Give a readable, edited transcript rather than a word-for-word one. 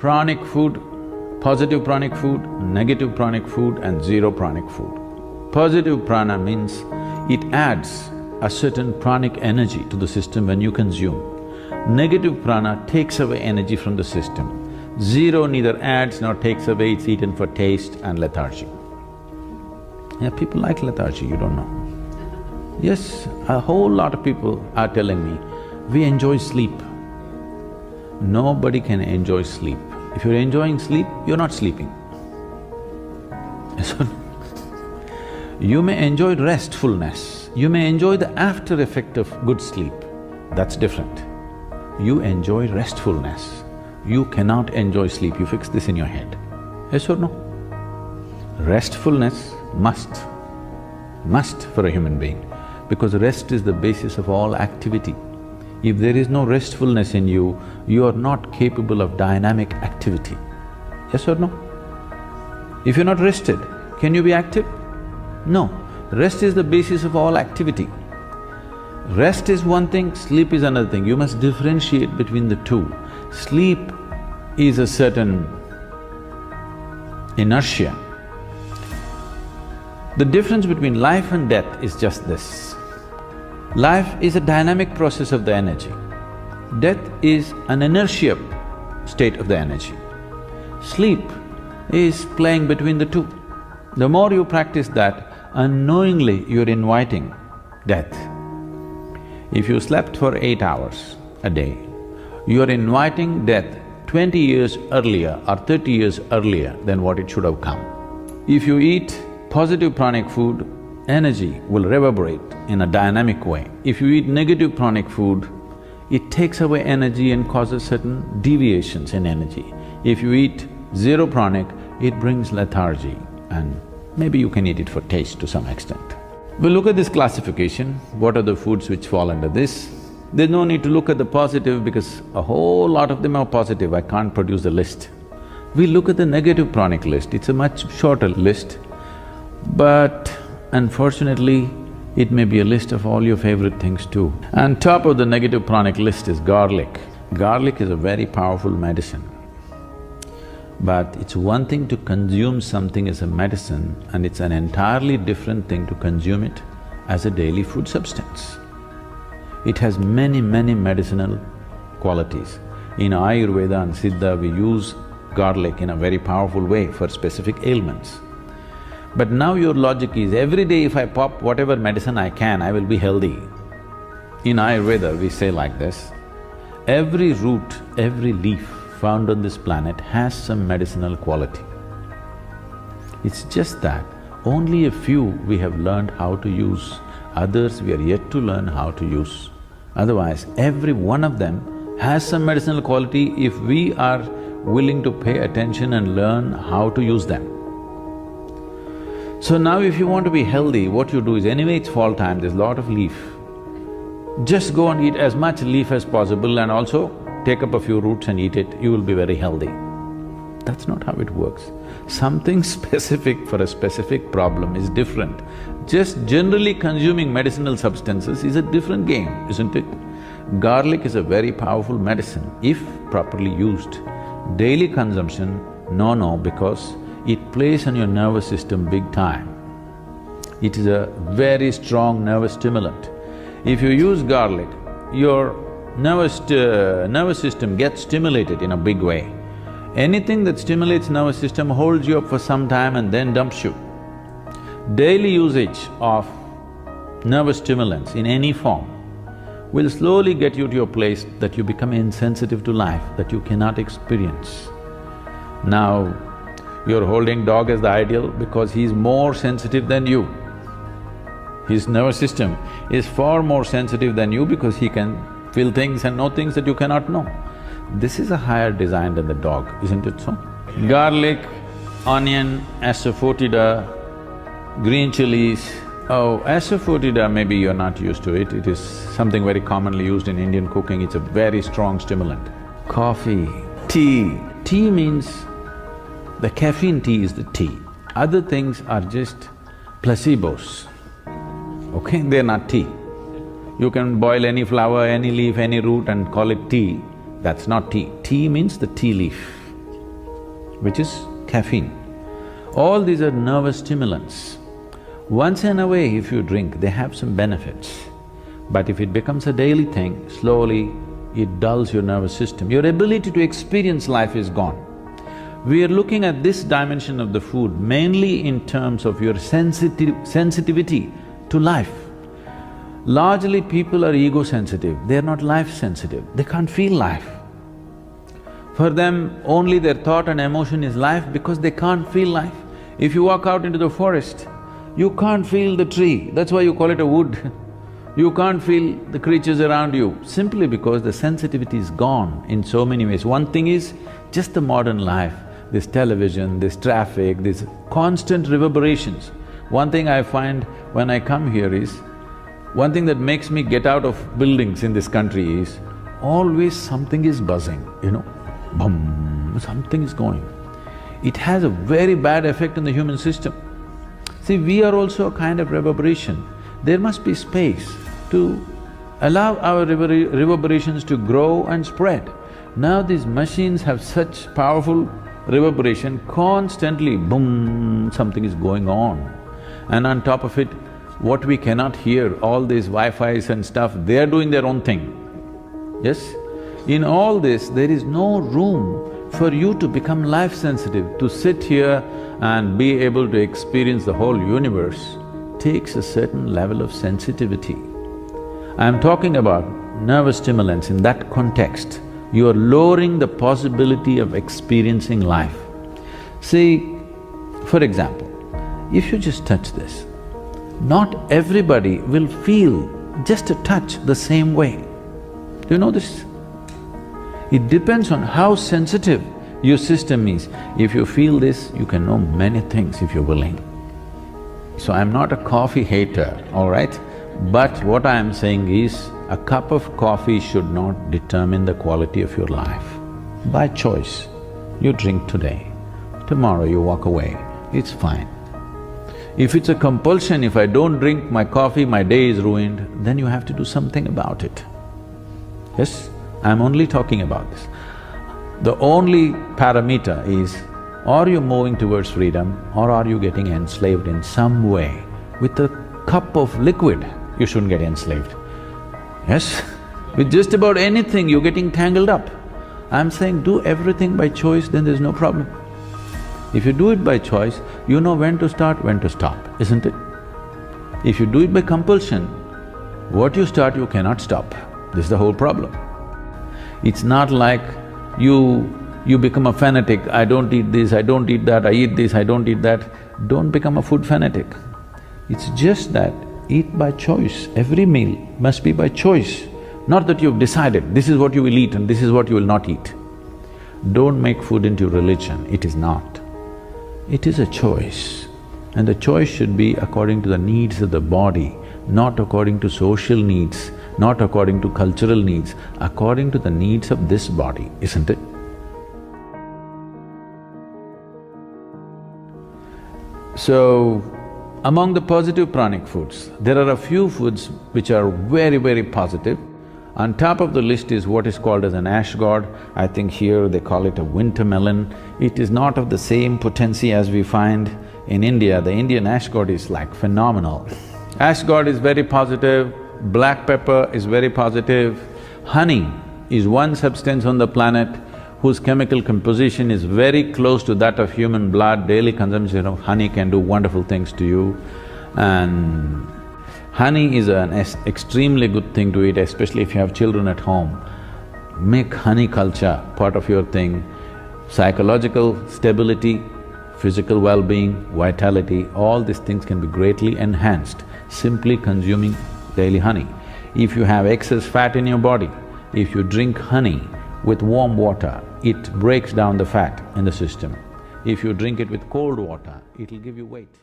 pranic food, positive pranic food, negative pranic food and zero pranic food. Positive prana means it adds a certain pranic energy to the system when you consume. Negative prana takes away energy from the system. Zero neither adds nor takes away, it's eaten for taste and lethargy. Yeah, people like lethargy, you don't know. Yes, a whole lot of people are telling me, we enjoy sleep. Nobody can enjoy sleep. If you're enjoying sleep, you're not sleeping. Yes or no? You may enjoy restfulness, you may enjoy the after effect of good sleep, that's different. You enjoy restfulness, you cannot enjoy sleep, you fix this in your head. Yes or no? Restfulness must for a human being, because rest is the basis of all activity. If there is no restfulness in you, you are not capable of dynamic activity. Yes or no? If you're not rested, can you be active? No. Rest is the basis of all activity. Rest is one thing, sleep is another thing. You must differentiate between the two. Sleep is a certain inertia. The difference between life and death is just this. Life is a dynamic process of the energy. Death is an inertia state of the energy. Sleep is playing between the two. The more you practice that, unknowingly you're inviting death. If you slept for 8 hours a day, you're inviting death 20 years earlier or 30 years earlier than what it should have come. If you eat positive pranic food, energy will reverberate in a dynamic way. If you eat negative pranic food, it takes away energy and causes certain deviations in energy. If you eat zero pranic, it brings lethargy and maybe you can eat it for taste to some extent. We'll look at this classification, what are the foods which fall under this. There's no need to look at the positive because a whole lot of them are positive, I can't produce the list. We look at the negative pranic list, it's a much shorter list, but unfortunately, it may be a list of all your favorite things too. And top of the negative pranic list is garlic. Garlic is a very powerful medicine. But it's one thing to consume something as a medicine and it's an entirely different thing to consume it as a daily food substance. It has many medicinal qualities. In Ayurveda and Siddha, we use garlic in a very powerful way for specific ailments. But now your logic is, every day if I pop whatever medicine I can, I will be healthy. In Ayurveda, we say like this, every root, every leaf found on this planet has some medicinal quality. It's just that only a few we have learned how to use, others we are yet to learn how to use. Otherwise, every one of them has some medicinal quality if we are willing to pay attention and learn how to use them. So now if you want to be healthy, what you do is, anyway it's fall time, there's a lot of leaf. Just go and eat as much leaf as possible and also take up a few roots and eat it, you will be very healthy. That's not how it works. Something specific for a specific problem is different. Just generally consuming medicinal substances is a different game, isn't it? Garlic is a very powerful medicine if properly used. Daily consumption, no, because it plays on your nervous system big time. It is a very strong nervous stimulant. If you use garlic, your nervous system gets stimulated in a big way. Anything that stimulates nervous system holds you up for some time and then dumps you. Daily usage of nervous stimulants in any form will slowly get you to a place that you become insensitive to life, that you cannot experience. Now, you're holding dog as the ideal because he's more sensitive than you. His nervous system is far more sensitive than you because he can feel things and know things that you cannot know. This is a higher design than the dog, isn't it so? Garlic, onion, asafoetida, green chilies. Oh, asafoetida maybe you're not used to it, it is something very commonly used in Indian cooking, it's a very strong stimulant. Coffee, tea. Tea means the caffeine tea is the tea. Other things are just placebos, okay? They're not tea. You can boil any flower, any leaf, any root and call it tea, that's not tea. Tea means the tea leaf. which is caffeine. All these are nervous stimulants. Once in a way if you drink, they have some benefits. But if it becomes a daily thing, slowly it dulls your nervous system. Your ability to experience life is gone. We are looking at this dimension of the food mainly in terms of your sensitivity to life. Largely people are ego-sensitive, they are not life-sensitive, they can't feel life. For them, only their thought and emotion is life because they can't feel life. If you walk out into the forest, you can't feel the tree, that's why you call it a wood. You can't feel the creatures around you, simply because the sensitivity is gone in so many ways. One thing is just the modern life, this television, this traffic, these constant reverberations. One thing I find when I come here is, one thing that makes me get out of buildings in this country is, always something is buzzing, boom, something is going. It has a very bad effect on the human system. See, we are also a kind of reverberation. There must be space to allow our reverberations to grow and spread. Now these machines have such powerful reverberation, constantly boom, something is going on. And on top of it, what we cannot hear, all these Wi-Fis and stuff, they are doing their own thing. Yes? In all this, there is no room for you to become life-sensitive. To sit here and be able to experience the whole universe takes a certain level of sensitivity. I'm talking about nervous stimulants in that context. You are lowering the possibility of experiencing life. See, for example, if you just touch this, not everybody will feel just a touch the same way. Do you know this? It depends on how sensitive your system is. If you feel this, you can know many things if you're willing. So I'm not a coffee hater, all right? But what I am saying is, a cup of coffee should not determine the quality of your life. By choice, you drink today, tomorrow you walk away, it's fine. If it's a compulsion, if I don't drink my coffee, my day is ruined, then you have to do something about it. Yes? I'm only talking about this. The only parameter is, are you moving towards freedom or are you getting enslaved in some way? With a cup of liquid, you shouldn't get enslaved. Yes? With just about anything, you're getting tangled up. I'm saying do everything by choice, then there's no problem. If you do it by choice, you know when to start, when to stop, isn't it? If you do it by compulsion, what you start, you cannot stop. This is the whole problem. It's not like you become a fanatic, I don't eat this, I don't eat that, I eat this, I don't eat that. Don't become a food fanatic. It's just that eat by choice. Every meal must be by choice. Not that you've decided, this is what you will eat and this is what you will not eat. Don't make food into religion, it is not. It is a choice. And the choice should be according to the needs of the body, not according to social needs, not according to cultural needs, according to the needs of this body, isn't it? So, among the positive pranic foods, there are a few foods which are very, very positive. On top of the list is what is called as an ash god. I think here they call it a winter melon. It is not of the same potency as we find in India. The Indian ash god is like phenomenal. Ash god is very positive, black pepper is very positive. Honey is one substance on the planet whose chemical composition is very close to that of human blood. Daily consumption of honey can do wonderful things to you. And honey is an extremely good thing to eat, especially if you have children at home. Make honey culture part of your thing. Psychological stability, physical well-being, vitality, all these things can be greatly enhanced simply consuming daily honey. If you have excess fat in your body, if you drink honey with warm water, it breaks down the fat in the system. If you drink it with cold water, it'll give you weight.